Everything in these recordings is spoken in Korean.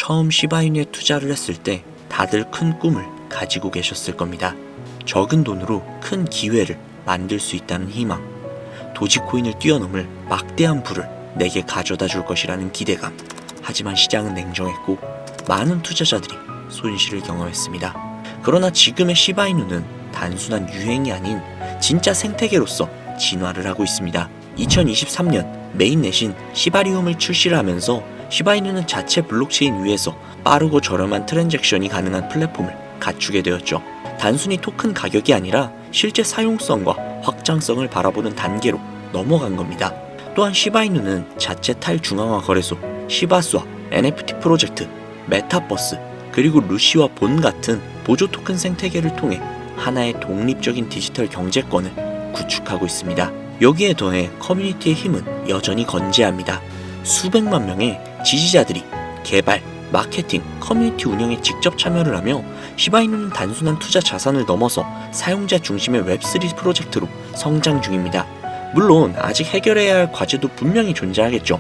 처음 시바이누에 투자를 했을 때 다들 큰 꿈을 가지고 계셨을 겁니다. 적은 돈으로 큰 기회를 만들 수 있다는 희망, 도지코인을 뛰어넘을 막대한 부를 내게 가져다 줄 것이라는 기대감. 하지만 시장은 냉정했고 많은 투자자들이 손실을 경험했습니다. 그러나 지금의 시바이누는 단순한 유행이 아닌 진짜 생태계로서 진화를 하고 있습니다. 2023년 메인넷인 시바리움을 출시를 하면서 시바이누는 자체 블록체인 위에서 빠르고 저렴한 트랜잭션이 가능한 플랫폼을 갖추게 되었죠. 단순히 토큰 가격이 아니라 실제 사용성과 확장성을 바라보는 단계로 넘어간 겁니다. 또한 시바이누는 자체 탈중앙화 거래소, 시바스와 NFT 프로젝트, 메타버스, 그리고 루시와 본 같은 보조 토큰 생태계를 통해 하나의 독립적인 디지털 경제권을 구축하고 있습니다. 여기에 더해 커뮤니티의 힘은 여전히 건재합니다. 수백만 명의 지지자들이 개발, 마케팅, 커뮤니티 운영에 직접 참여를 하며 시바이누는 단순한 투자 자산을 넘어서 사용자 중심의 웹3 프로젝트로 성장 중입니다. 물론 아직 해결해야 할 과제도 분명히 존재하겠죠.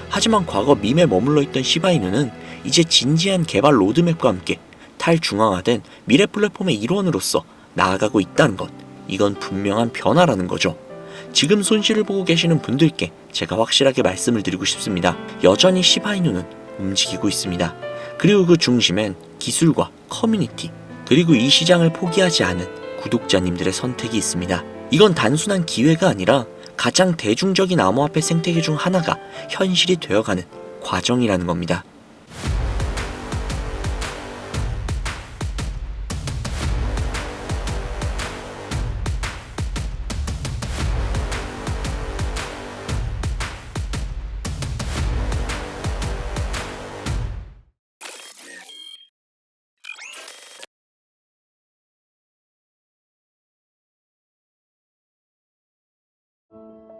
하지만 과거 밈에 머물러 있던 시바이누는 이제 진지한 개발 로드맵과 함께 탈중앙화된 미래 플랫폼의 일원으로서 나아가고 있다는 것, 이건 분명한 변화라는 거죠. 지금 손실을 보고 계시는 분들께 제가 확실하게 말씀을 드리고 싶습니다. 여전히 시바이누는 움직이고 있습니다. 그리고 그 중심엔 기술과 커뮤니티, 그리고 이 시장을 포기하지 않은 구독자님들의 선택이 있습니다. 이건 단순한 기회가 아니라 가장 대중적인 암호화폐 생태계 중 하나가 현실이 되어가는 과정이라는 겁니다.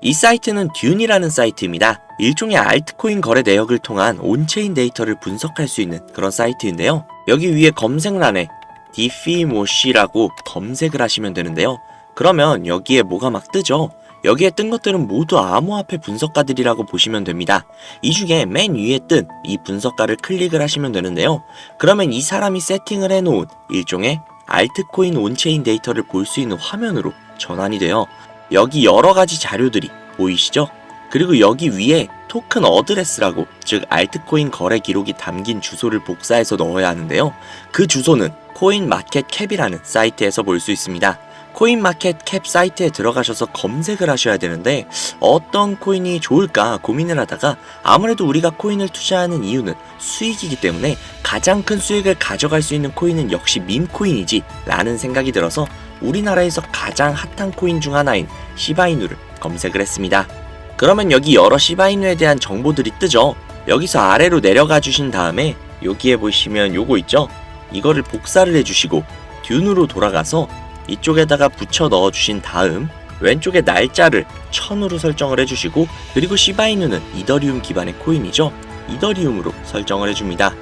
이 사이트는 듄이라는 사이트입니다. 일종의 알트코인 거래 내역을 통한 온체인 데이터를 분석할 수 있는 그런 사이트인데요. 여기 위에 검색란에 디피모시라고 검색을 하시면 되는데요. 그러면 여기에 뭐가 막 뜨죠? 여기에 뜬 것들은 모두 암호화폐 분석가들이라고 보시면 됩니다. 이 중에 맨 위에 뜬 이 분석가를 클릭을 하시면 되는데요. 그러면 이 사람이 세팅을 해놓은 일종의 알트코인 온체인 데이터를 볼 수 있는 화면으로 전환이 돼요. 여기 여러가지 자료들이 보이시죠? 그리고 여기 위에 토큰 어드레스라고, 즉 알트코인 거래 기록이 담긴 주소를 복사해서 넣어야 하는데요. 그 주소는 코인마켓캡이라는 사이트에서 볼 수 있습니다. 코인마켓캡 사이트에 들어가셔서 검색을 하셔야 되는데 어떤 코인이 좋을까 고민을 하다가 아무래도 우리가 코인을 투자하는 이유는 수익이기 때문에 가장 큰 수익을 가져갈 수 있는 코인은 역시 밈코인이지 라는 생각이 들어서 우리나라에서 가장 핫한 코인 중 하나인 시바이누를 검색을 했습니다. 그러면 여기 여러 시바이누에 대한 정보들이 뜨죠. 여기서 아래로 내려가 주신 다음에 여기에 보시면 요거 있죠? 이거를 복사를 해주시고 듄으로 돌아가서 이쪽에다가 붙여 넣어 주신 다음 왼쪽에 날짜를 1000으로 설정을 해주시고, 그리고 시바이누는 이더리움 기반의 코인이죠. 이더리움으로 설정을 해줍니다.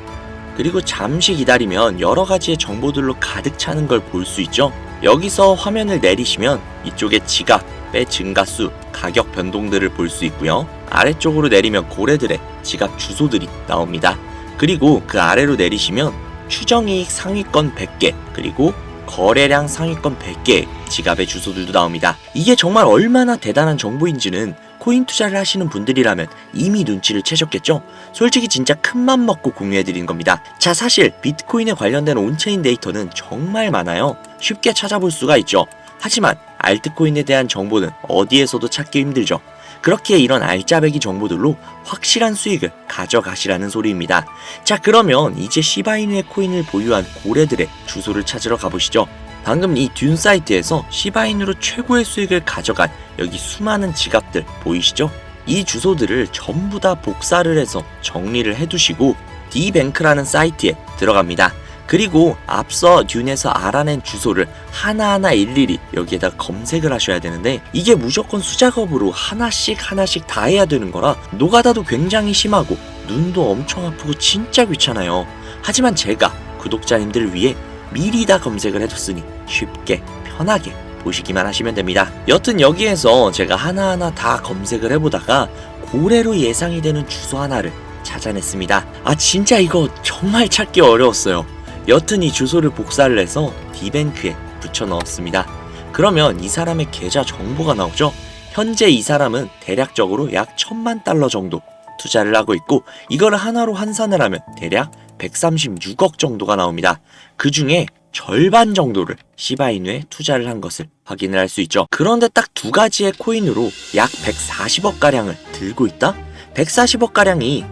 그리고 잠시 기다리면 여러가지의 정보들로 가득 차는 걸 볼 수 있죠. 여기서 화면을 내리시면 이쪽에 지갑의 증가수, 가격 변동들을 볼 수 있고요. 아래쪽으로 내리면 고래들의 지갑 주소들이 나옵니다. 그리고 그 아래로 내리시면 추정이익 상위권 100개, 그리고 거래량 상위권 100개의 지갑의 주소들도 나옵니다. 이게 정말 얼마나 대단한 정보인지는 코인 투자를 하시는 분들이라면 이미 눈치를 채셨겠죠? 솔직히 진짜 큰맘 먹고 공유해드리는 겁니다. 자, 사실 비트코인에 관련된 온체인 데이터는 정말 많아요. 쉽게 찾아볼 수가 있죠. 하지만 알트코인에 대한 정보는 어디에서도 찾기 힘들죠. 그렇기에 이런 알짜배기 정보들로 확실한 수익을 가져가시라는 소리입니다. 자, 그러면 이제 시바이누의 코인을 보유한 고래들의 주소를 찾으러 가보시죠. 방금 이 듄 사이트에서 시바이누로 최고의 수익을 가져간 여기 수많은 지갑들 보이시죠? 이 주소들을 전부 다 복사를 해서 정리를 해두시고 디뱅크라는 사이트에 들어갑니다. 그리고 앞서 듄에서 알아낸 주소를 하나하나 일일이 여기에다 검색을 하셔야 되는데 이게 무조건 수작업으로 하나씩 다 해야 되는 거라 노가다도 굉장히 심하고 눈도 엄청 아프고 진짜 귀찮아요. 하지만 제가 구독자님들을 위해 미리 다 검색을 해뒀으니 쉽게 편하게 보시기만 하시면 됩니다. 여튼 여기에서 제가 하나하나 다 검색을 해보다가 고래로 예상이 되는 주소 하나를 찾아냈습니다. 진짜 이거 정말 찾기 어려웠어요. 여튼 이 주소를 복사를 해서 디뱅크에 붙여 넣었습니다. 그러면 이 사람의 계좌 정보가 나오죠. 현재 이 사람은 대략적으로 약 1000만 달러 정도 투자를 하고 있고, 이거를 하나로 환산을 하면 대략 136억 정도가 나옵니다. 그 중에 절반 정도를 시바이누에 투자를 한 것을 확인을 할 수 있죠. 그런데 딱 두 가지의 코인으로 약 140억 가량을 들고 있다? 140억 가량이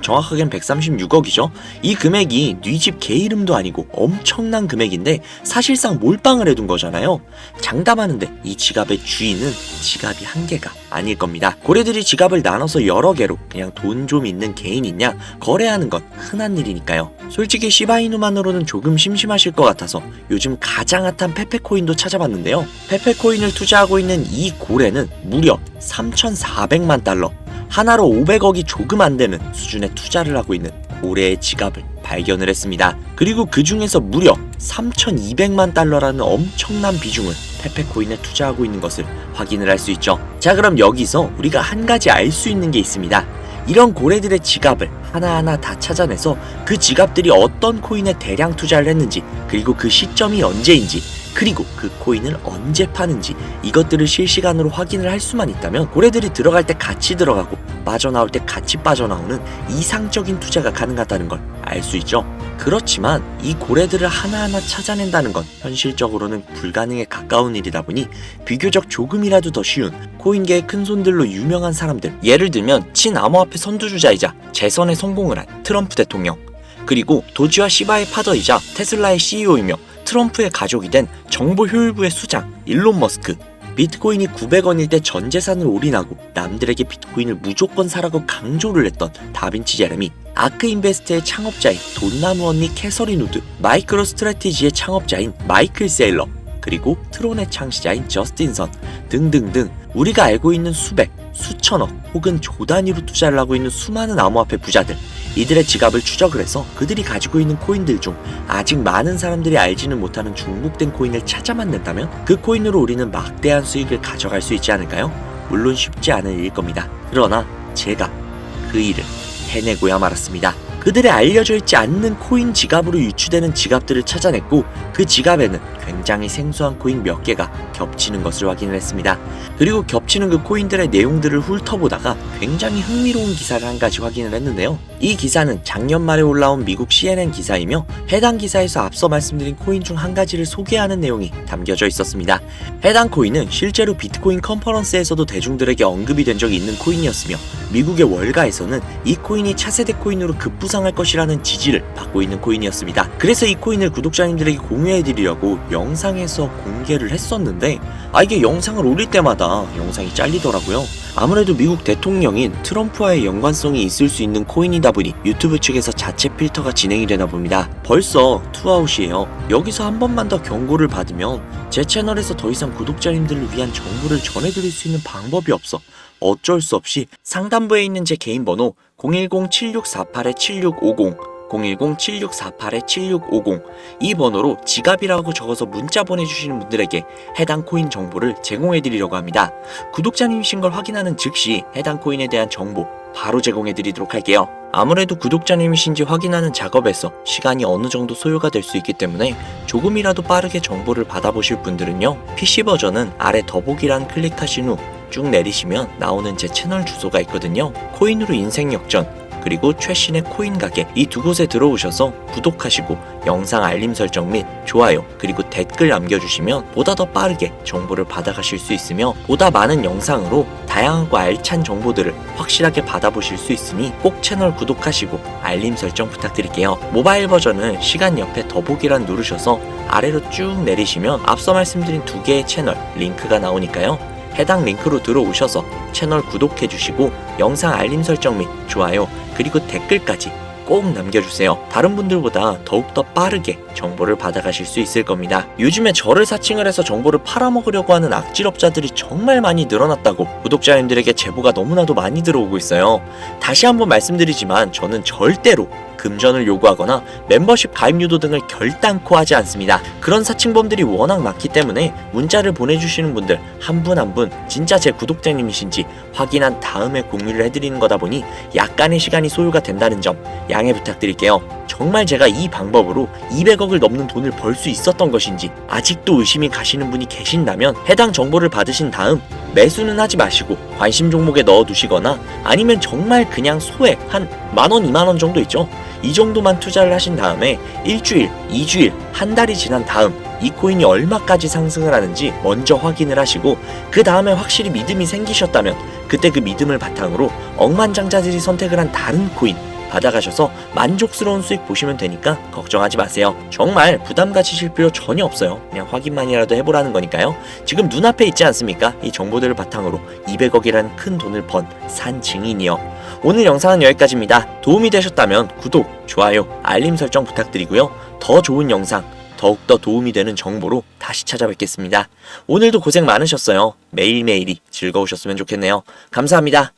정확하게는 136억이죠. 이 금액이 뉘집 개 이름도 아니고 엄청난 금액인데 사실상 몰빵을 해둔 거잖아요. 장담하는데 이 지갑의 주인은 지갑이 한 개가 아닐 겁니다. 고래들이 지갑을 나눠서 여러 개로 그냥 돈 좀 있는 개인 있냐 거래하는 건 흔한 일이니까요. 솔직히 시바이누만으로는 조금 심심하실 것 같아서 요즘 가장 핫한 페페코인도 찾아봤는데요. 페페코인을 투자하고 있는 이 고래는 무려 3,400만 달러, 하나로 500억이 조금 안 되는 수준의 투자를 하고 있는 고래의 지갑을 발견을 했습니다. 그리고 그 중에서 무려 3,200만 달러라는 엄청난 비중을 페페코인에 투자하고 있는 것을 확인을 할 수 있죠. 자, 그럼 여기서 우리가 한 가지 알 수 있는 게 있습니다. 이런 고래들의 지갑을 하나하나 다 찾아내서 그 지갑들이 어떤 코인에 대량 투자를 했는지, 그리고 그 시점이 언제인지, 그리고 그 코인을 언제 파는지, 이것들을 실시간으로 확인을 할 수만 있다면 고래들이 들어갈 때 같이 들어가고 빠져나올 때 같이 빠져나오는 이상적인 투자가 가능하다는 걸 알 수 있죠. 그렇지만 이 고래들을 하나하나 찾아낸다는 건 현실적으로는 불가능에 가까운 일이다 보니 비교적 조금이라도 더 쉬운 코인계의 큰손들로 유명한 사람들, 예를 들면 친암호화폐 선두주자이자 재선에 성공을 한 트럼프 대통령, 그리고 도지와 시바의 파더이자 테슬라의 CEO이며 트럼프의 가족이 된 정보효율부의 수장 일론 머스크, 비트코인이 900원일 때 전 재산을 올인하고 남들에게 비트코인을 무조건 사라고 강조를 했던 다빈치 제레미, 아크인베스트의 창업자인 돈나무 언니 캐서린 우드, 마이크로 스트래티지의 창업자인 마이클 세일러, 그리고 트론의 창시자인 저스틴 선 등등등 우리가 알고 있는 수백, 수천억 혹은 조 단위로 투자를 하고 있는 수많은 암호화폐 부자들, 이들의 지갑을 추적을 해서 그들이 가지고 있는 코인들 중 아직 많은 사람들이 알지는 못하는 중복된 코인을 찾아만 낸다면 그 코인으로 우리는 막대한 수익을 가져갈 수 있지 않을까요? 물론 쉽지 않은 일일 겁니다. 그러나 제가 그 일을 해내고야 말았습니다. 그들의 알려져 있지 않는 코인 지갑으로 유추되는 지갑들을 찾아냈고, 그 지갑에는 굉장히 생소한 코인 몇 개가 겹치는 것을 확인을 했습니다. 그리고 겹치는 그 코인들의 내용들을 훑어보다가 굉장히 흥미로운 기사를 한 가지 확인을 했는데요. 이 기사는 작년 말에 올라온 미국 CNN 기사이며 해당 기사에서 앞서 말씀드린 코인 중 한 가지를 소개하는 내용이 담겨져 있었습니다. 해당 코인은 실제로 비트코인 컨퍼런스에서도 대중들에게 언급이 된 적이 있는 코인이었으며 미국의 월가에서는 이 코인이 차세대 코인으로 급부상할 것이라는 지지를 받고 있는 코인이었습니다. 그래서 이 코인을 구독자님들에게 공유해드리려고 영상에서 공개를 했었는데 이게 영상을 올릴 때마다 영상이 잘리더라고요. 아무래도 미국 대통령인 트럼프와의 연관성이 있을 수 있는 코인이다 보니 유튜브 측에서 자체 필터가 진행이 되나 봅니다. 벌써 투아웃이에요. 여기서 한 번만 더 경고를 받으면 제 채널에서 더 이상 구독자님들을 위한 정보를 전해드릴 수 있는 방법이 없어 어쩔 수 없이 상단부에 있는 제 개인 번호 010-7648-7650 010-7648-7650 이 번호로 지갑이라고 적어서 문자 보내주시는 분들에게 해당 코인 정보를 제공해드리려고 합니다. 구독자님이신 걸 확인하는 즉시 해당 코인에 대한 정보 바로 제공해드리도록 할게요. 아무래도 구독자님이신지 확인하는 작업에서 시간이 어느 정도 소요가 될 수 있기 때문에 조금이라도 빠르게 정보를 받아보실 분들은요, PC 버전은 아래 더보기란 클릭하신 후 쭉 내리시면 나오는 제 채널 주소가 있거든요. 코인으로 인생 역전, 그리고 최신의 코인 가게, 이 두 곳에 들어오셔서 구독하시고 영상 알림 설정 및 좋아요 그리고 댓글 남겨주시면 보다 더 빠르게 정보를 받아가실 수 있으며 보다 많은 영상으로 다양하고 알찬 정보들을 확실하게 받아보실 수 있으니 꼭 채널 구독하시고 알림 설정 부탁드릴게요. 모바일 버전은 시간 옆에 더보기란 누르셔서 아래로 쭉 내리시면 앞서 말씀드린 두 개의 채널 링크가 나오니까요. 해당 링크로 들어오셔서 채널 구독해주시고 영상 알림 설정 및 좋아요 그리고 댓글까지 꼭 남겨주세요. 다른 분들보다 더욱더 빠르게 정보를 받아가실 수 있을 겁니다. 요즘에 저를 사칭을 해서 정보를 팔아먹으려고 하는 악질업자들이 정말 많이 늘어났다고 구독자님들에게 제보가 너무나도 많이 들어오고 있어요. 다시 한번 말씀드리지만 저는 절대로 금전을 요구하거나 멤버십 가입 유도 등을 결단코 하지 않습니다. 그런 사칭범들이 워낙 많기 때문에 문자를 보내주시는 분들 한 분 한 분 진짜 제 구독자님이신지 확인한 다음에 공유를 해드리는 거다 보니 약간의 시간이 소요가 된다는 점 양해 부탁드릴게요. 정말 제가 이 방법으로 200억을 넘는 돈을 벌 수 있었던 것인지 아직도 의심이 가시는 분이 계신다면 해당 정보를 받으신 다음 매수는 하지 마시고 관심 종목에 넣어두시거나 아니면 정말 그냥 소액 한 만원, 2만원 정도 있죠. 이 정도만 투자를 하신 다음에 일주일, 2주일, 한 달이 지난 다음 이 코인이 얼마까지 상승을 하는지 먼저 확인을 하시고 그 다음에 확실히 믿음이 생기셨다면 그때 그 믿음을 바탕으로 억만장자들이 선택을 한 다른 코인 받아가셔서 만족스러운 수익 보시면 되니까 걱정하지 마세요. 정말 부담 가지실 필요 전혀 없어요. 그냥 확인만이라도 해보라는 거니까요. 지금 눈앞에 있지 않습니까? 이 정보들을 바탕으로 200억이라는 큰 돈을 번 산 증인이요. 오늘 영상은 여기까지입니다. 도움이 되셨다면 구독, 좋아요, 알림 설정 부탁드리고요. 더 좋은 영상, 더욱더 도움이 되는 정보로 다시 찾아뵙겠습니다. 오늘도 고생 많으셨어요. 매일매일이 즐거우셨으면 좋겠네요. 감사합니다.